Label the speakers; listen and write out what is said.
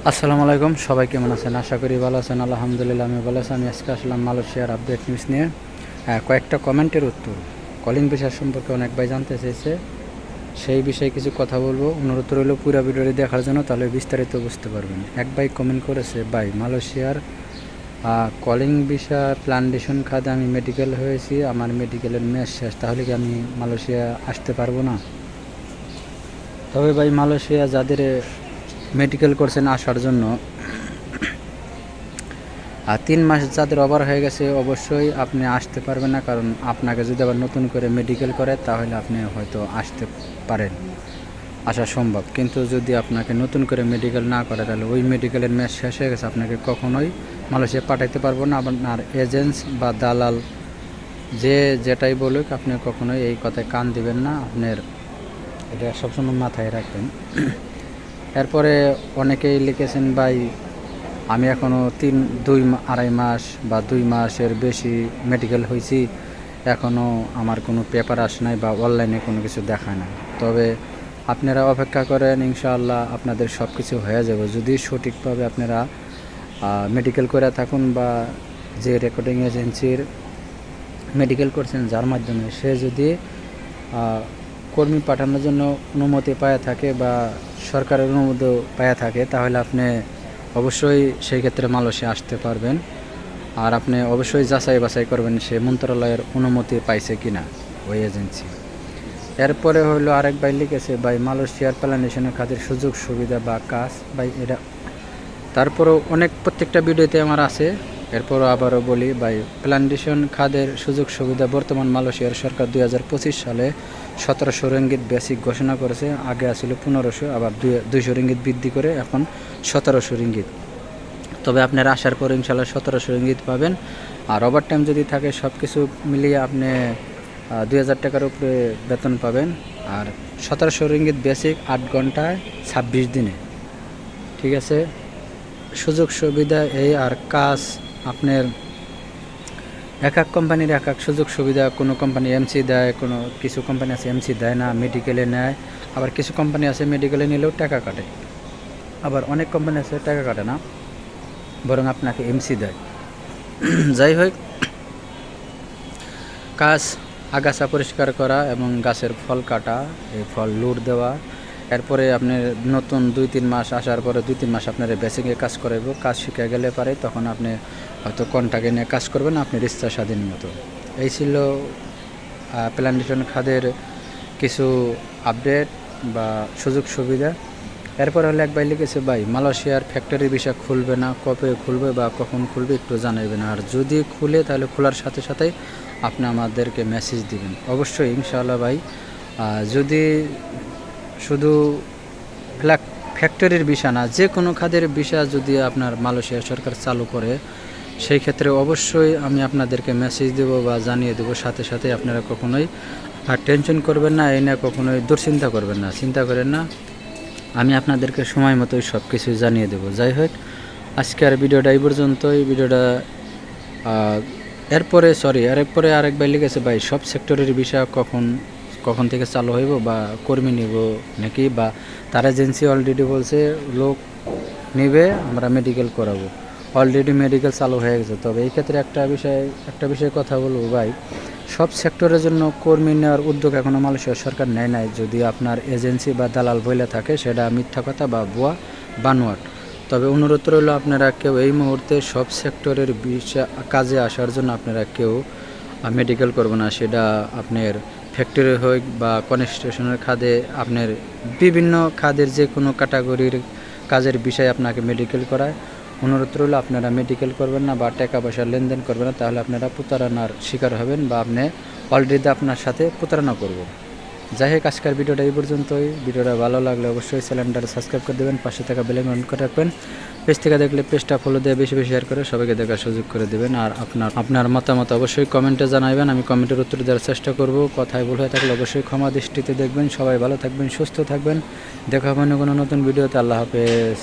Speaker 1: আসসালামু আলাইকুম, সবাই কেমন আছেন? আশা করি ভালো আছেন। আলহামদুলিল্লাহ আমি ভালো আছি। আমি আজকে আসলাম মালয়েশিয়ার আপডেট নিউজ নিয়ে। কয়েকটা কমেন্টের উত্তর, কলিং বিষয় সম্পর্কে অনেক ভাই জানতে চেয়েছে, সেই বিষয়ে কিছু কথা বলবো। অনুরোধ রইল পুরো ভিডিওটি দেখার জন্য, তাহলে বিস্তারিত বুঝতে পারবেন। এক ভাই কমেন্ট করেছে, ভাই মালয়েশিয়ার কলিং বিষয় প্ল্যান্টেশন খাতে আমি মেডিকেল হয়েছি, আমার মেডিকেলের মেয়াদ শেষ, তাহলে কি আমি মালয়েশিয়া আসতে পারবো না? তবে ভাই মালয়েশিয়া যাদের মেডিকেল করছেন আসার জন্য, আর 3 মাস যাদের ওভার হয়ে গেছে অবশ্যই আপনি আসতে পারবেন না, কারণ আপনাকে যদি আবার নতুন করে মেডিকেল করে তাহলে আপনি হয়তো আসতে পারেন, আসা সম্ভব। কিন্তু যদি আপনাকে নতুন করে মেডিকেল না করে তাহলে ওই মেডিকেলের মেয়াদ শেষ হয়ে গেছে, আপনাকে কখনোই মালয়েশিয়া পাঠাইতে পারবো না। আপনার এজেন্ট বা দালাল যে যেটাই বলুক আপনি কখনোই এই কথায় কান দিবেন না, আপনার এটা সবসময় মাথায় রাখবেন। এরপরে অনেকেই লিখেছেন, ভাই আমি এখনও 2-2.5 মাস বা 2 মাসের বেশি মেডিকেল হয়েছি, এখনও আমার কোনো পেপার আসে নাই বা অনলাইনে কোনো কিছু দেখায় না। তবে আপনারা অপেক্ষা করেন, ইনশাআল্লাহ আপনাদের সব কিছু হয়ে যাবে যদি সঠিকভাবে আপনারা মেডিকেল করে থাকুন, বা যে রেকর্ডিং এজেন্সির মেডিকেল করছেন যার মাধ্যমে সে যদি কর্মী পাঠানোর জন্য অনুমতি পাওয়া থাকে বা সরকারের অনুমতি পাওয়া থাকে, তাহলে আপনি অবশ্যই সেই ক্ষেত্রে মালয়েশিয়া আসতে পারবেন। আর আপনি অবশ্যই যাচাই বাছাই করবেন সে মন্ত্রণালয়ের অনুমতি পাইছে কিনা ওই এজেন্সি। এরপরে হলো আরেক ভাই লিখেছে, ভাই মালয়েশিয়ার প্ল্যানেশনের খাতের সুযোগ সুবিধা বা কাজ, ভাই এটা তারপরও অনেক প্রত্যেকটা ভিডিওতে আমার আছে। এরপরও আবারও বলি, ভাই প্ল্যান্টেশন খাদের সুযোগ সুবিধা বর্তমান মালয়েশিয়ার সরকার 2025 সালে 1700 রিঙ্গিত বেসিক ঘোষণা করেছে। আগে আসলে 1500, আবার 200 রিঙ্গিত বৃদ্ধি করে এখন 1700 রিঙ্গিত। তবে আপনার আসার পর ইনশাল্লাহ 1700 রিঙ্গিত পাবেন। আর ওভার টাইম যদি থাকে সব কিছু মিলিয়ে আপনি 2000 টাকার উপরে বেতন পাবেন। আর 1700 রিঙ্গিত বেসিক, 8 ঘন্টায় 26 দিনে। ঠিক আছে, সুযোগ সুবিধা এই। আর কাজ আপনার এক এক কোম্পানির এক এক সুযোগ সুবিধা। কোনো কোম্পানি এমসি দেয়, কোনো কিছু কোম্পানি আছে এমসি দেয় না, মেডিকেলে নেয়। আবার কিছু কোম্পানি আছে মেডিকেলে নিলেও টাকা কাটে, আবার অনেক কোম্পানি আছে টাকা কাটে না, বরং আপনাকে এমসি দেয়। যাই হোক, কাজ আগাছা পরিষ্কার করা এবং গাছের ফল কাটা, এই ফল লুট দেওয়া। এরপরে আপনার নতুন 2-3 মাস আসার পরে 2-3 মাস আপনার বেসিকে কাজ করাইব। কাজ শিখে গেলে পারে তখন আপনি হয়তো কন্ট্রাক্টে নিয়ে কাজ করবেন আপনার ইচ্ছা স্বাধীন মতো। এই ছিল প্ল্যান্টেশন খাদের কিছু আপডেট বা সুযোগ সুবিধা। এরপর হলে এক ভাই লিখেছে, ভাই মালয়েশিয়ার ফ্যাক্টরি বিষয় খুলবে না, কবে খুলবে বা কখন খুলবে একটু জানাবেন। আর যদি খুলে তাহলে খোলার সাথে সাথেই আপনি আমাদেরকে মেসেজ দিবেন। অবশ্যই ইনশাআল্লাহ ভাই, যদি শুধু ফ্যাক্টরির বিষয় না, যে কোনো খাদের বিষয় যদি আপনার মালয়েশিয়া সরকার চালু করে, সেই ক্ষেত্রে অবশ্যই আমি আপনাদেরকে মেসেজ দেবো বা জানিয়ে দেবো। সাথে সাথে আপনারা কখনোই টেনশন করবেন না, এই না কখনোই দুশ্চিন্তা করবেন না, চিন্তা করেন না, আমি আপনাদেরকে সময় মতোই সব কিছু জানিয়ে দেবো। যাই হোক, আজকের ভিডিওটা এই পর্যন্তই। ভিডিওটা এরপরে আরেক ভাই লিখেছে, ভাই সব সেক্টরের বিষয় কখন থেকে চালু হইব বা কর্মী নিব নাকি, বা তার এজেন্সি অলরেডি বলছে লোক নিবে, আমরা মেডিকেল করাবো। অলরেডি মেডিকেল চালু হয়ে গেছে। তবে এই ক্ষেত্রে একটা বিষয়ে কথা বলবো, ভাই সব সেক্টরের জন্য কর্মী নেওয়ার উদ্যোগ এখনও মালয়েশিয়া সরকার নেয় নাই। যদি আপনার এজেন্সি বা দালাল বলে থাকে সেটা মিথ্যা কথা বা ভুয়া বানোয়াট। তবে অনুরোধ রইল, আপনারা কেউ এই মুহূর্তে সব সেক্টরের কাজে আসার জন্য আপনারা কেউ মেডিকেল করবে না। সেটা আপনার ফ্যাক্টরি হোক বা কনস্ট্রাকশনের খাদে, আপনার বিভিন্ন খাদের যে কোনো ক্যাটাগরির কাজের বিষয়ে আপনাকে মেডিকেল করায়। অনুরোধ রইল আপনারা মেডিকেল করবেন না বা টাকা পয়সা লেনদেন করবেন না, তাহলে আপনারা প্রতারণার শিকার হবেন বা আপনি অলরেডি আপনার সাথে প্রতারণা করবেন। যাই হোক, আজকের ভিডিওটা এই পর্যন্তই। ভিডিওটা ভালো লাগলে অবশ্যই চ্যানেলটা সাবস্ক্রাইব করে দেবেন, পাশে থাকা বেল আইকন অন করে রাখবেন। পেজ থেকে দেখলে পেজটা ফলো দিয়ে বেশি বেশি শেয়ার করে সবাইকে দেখার সুযোগ করে দেবেন। আর আপনার মতামত অবশ্যই কমেন্টে জানাবেন, আমি কমেন্টের উত্তর দেওয়ার চেষ্টা করব। কথায় ভুল হয়ে থাকলে অবশ্যই ক্ষমা দৃষ্টিতে দেখবেন। সবাই ভালো থাকবেন, সুস্থ থাকবেন। দেখা হবে কোনো নতুন ভিডিওতে। আল্লাহ হাফেজ।